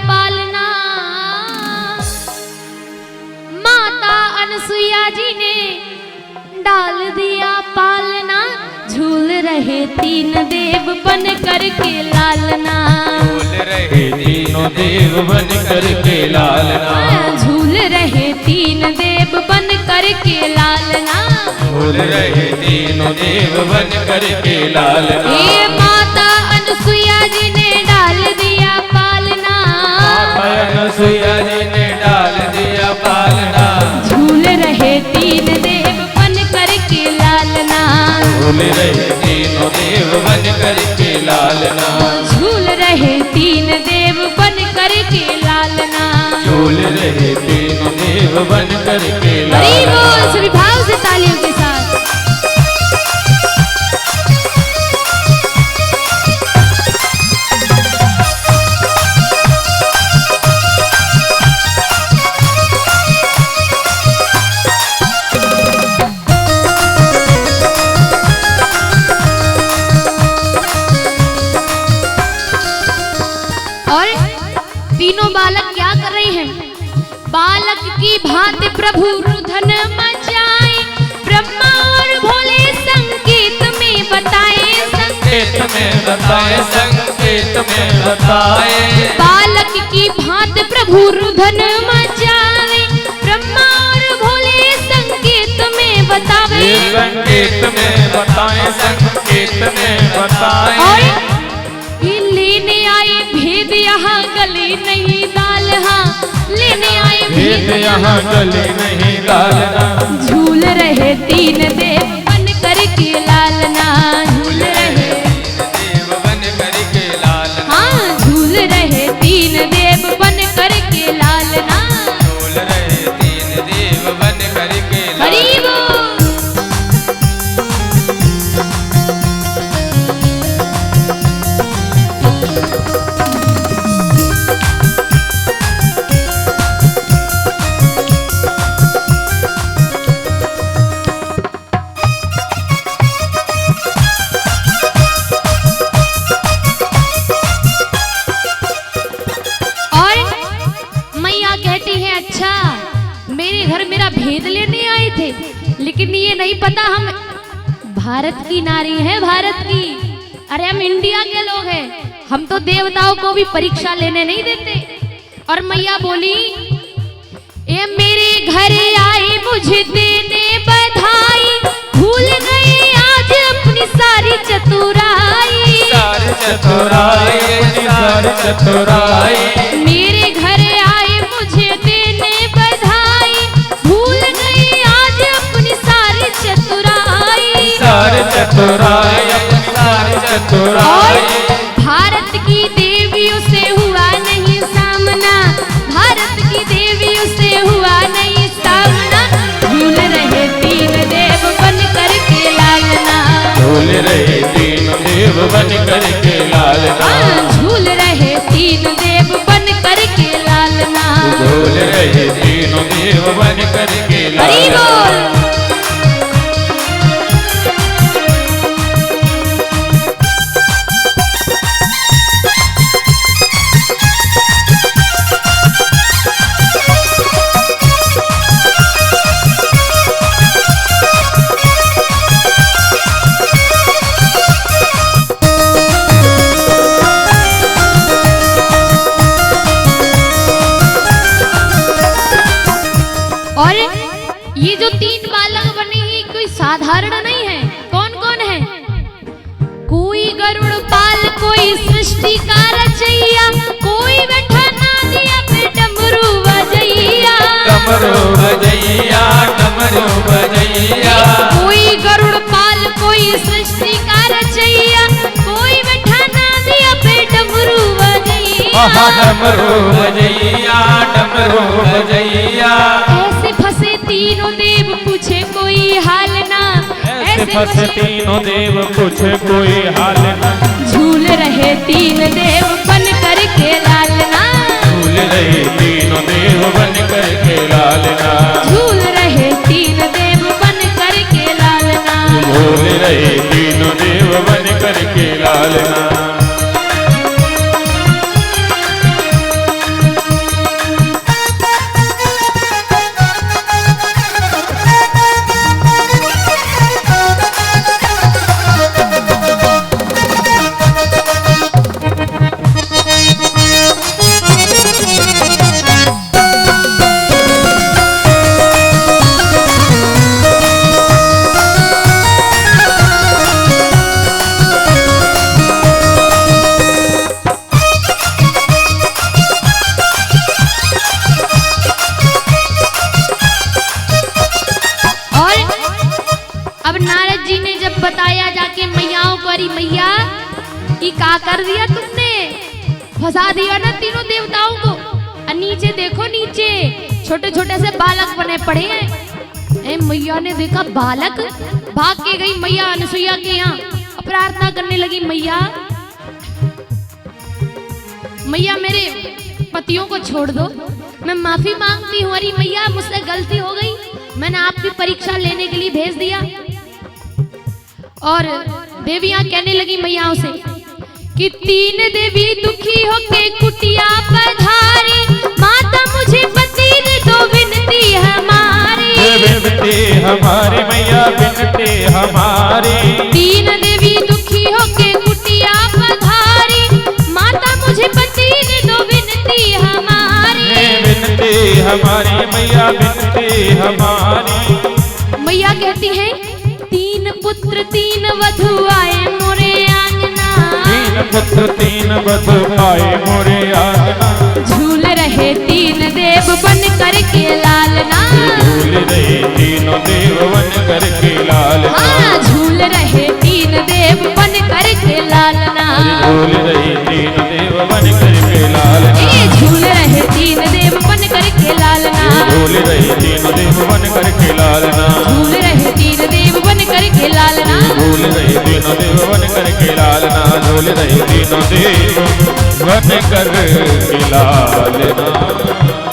पालना। माता अनसुईया जी ने डाल दिया पालना, झूल रहे तीन देव बन करके लालना। झूल रहे तीनों देव बन करके लालना। झूल रहे तीन देव बन करके लालना। झूल रहे तीनों देव बन करके लालना। ये माता अनसुईया जी ने डाल दिया पालना। माता अनसुईया जी ने डाल दिया पालना। झूल रहे तीन देव बन करके लालना। झूल रहे तीनों देव बन करके लालना। झूल रहे तीन देव बन करके लालना। झूल रहे तीनों देव बन करके हरि लालना। बोल, सभी भाव से तालियों के साथ। और तीनों बालक क्या कर रहे हैं? बालक की भांति प्रभु रुदन मचाए, ब्रह्मा और भोले संकेत में बताए। संकेत में बताए, संकेत में बताए। बालक की भांति प्रभु रुदन मचाए, ब्रह्मा और भोले संकेत में बतावे। संकेत में बताए, संकेत में बताए। और ये लेने आए भेद यहाँ गली नहीं दाल, हाँ लेने आए भेद यहाँ गले नहीं डालना। झूल रहे तीन देव बन करके लालना। झूल रहे देव बन करके लालना। हाँ, झूल रहे तीन देव बन करके लालना। झूल रहे तीन देव बन करके हरि लालना। बोल। अच्छा, मेरे घर मेरा भेद लेने आए थे, लेकिन ये नहीं पता हम भारत की नारी है, भारत की। अरे हम इंडिया के लोग हैं, हम तो देवताओं को भी परीक्षा लेने नहीं देते। और मैया बोली, ए मेरे घर आए मुझे देने बधाई, भूल गए आज अपनी सारी चतुराई। सारी चतुराई, सारी चतुराई। मेरे घर आए मुझे देने बधाई, भूल गए आज अपनी सारी चतुराई। सारी चतुराई, सारी चतुराई। भारत की देवियों से हुआ नहीं सामना, भारत की देवियों से हुआ नहीं सामना। झूल रहे तीन देव बन करके लालना। झूल रहे तीन देव बन करके लालना। झूल रहे तीन देव बन करके लालना। झूल रहे तीनों देव बन करके हरि लालना। बोल। और ये जो तीन बालक बने हैं कोई साधारण नहीं है। कौन कौन है? कोई गरुड़ पाल, कोई सृष्टि का रचैया, कोई बैठा नादिया पे डमरू बजैया। डमरू बजैया, डमरू बजैया। कोई गरुड़ पाल, कोई सृष्टि का रचैया, कोई बैठा नादिया पे डमरू बजैया। डमरू बजैया, डमरू बजैया। ऐसे फंसे तीनों देव पूछे कोई हाल ना, ऐसे फंसे तीनों देव पूछे कोई हाल ना। झूल रहे तीन देव बन करके लालना। झूल रहे तीनों देव बन करके लालना। झूल रहे तीन देव बन करके लालना। झूल रहे तीनों देव बन करके लालना। फंसा दिया ना तीनों देवताओं को। और नीचे देखो, नीचे छोटे छोटे से बालक बने पड़े हैं। ए मैया ने देखा बालक, भाग के गई मैया अनुसुईया के यहाँ और प्रार्थना करने लगी, मैया मैया मेरे पतियों को छोड़ दो, मैं माफी मांगती हूँ। अरे मैया मुझसे गलती हो गई, मैंने आपकी परीक्षा लेने के लिए भेज दिया। और देवियां कहने लगी मैयाओं से कि तीन देवी दुखी होके कुटिया पधारी, माता मुझे पति दे दो विनती हमारी। विनती हमारी मैया विनती हमारी। तीन देवी दुखी होके कुटिया पधारी, माता मुझे पति दे दो विनती हमारी। विनती हमारी मैया विनती हमारी। मैया कहती है तीन पुत्र तीन वधु आए मोरे आंगना। तीन पुत्र तीन वधु आए मोरे आंगना। झूल रहे तीन देव बन कर के लालना। झूल रहे तीनों देव बन कर के लालना। हाँ झूल रहे तीन देव बन कर के लालना। झूल रहे तीन देव बन कर के लालना। झूल रहे तीन देव बन कर के लालना। झूल रहे तीन देव बन कर के लालना। झूल रहे तीन देव बन कर के लालना। झूल रहे तीनों देव बन कर के लालना। झूल रहे तीनों देव बन कर के लालना।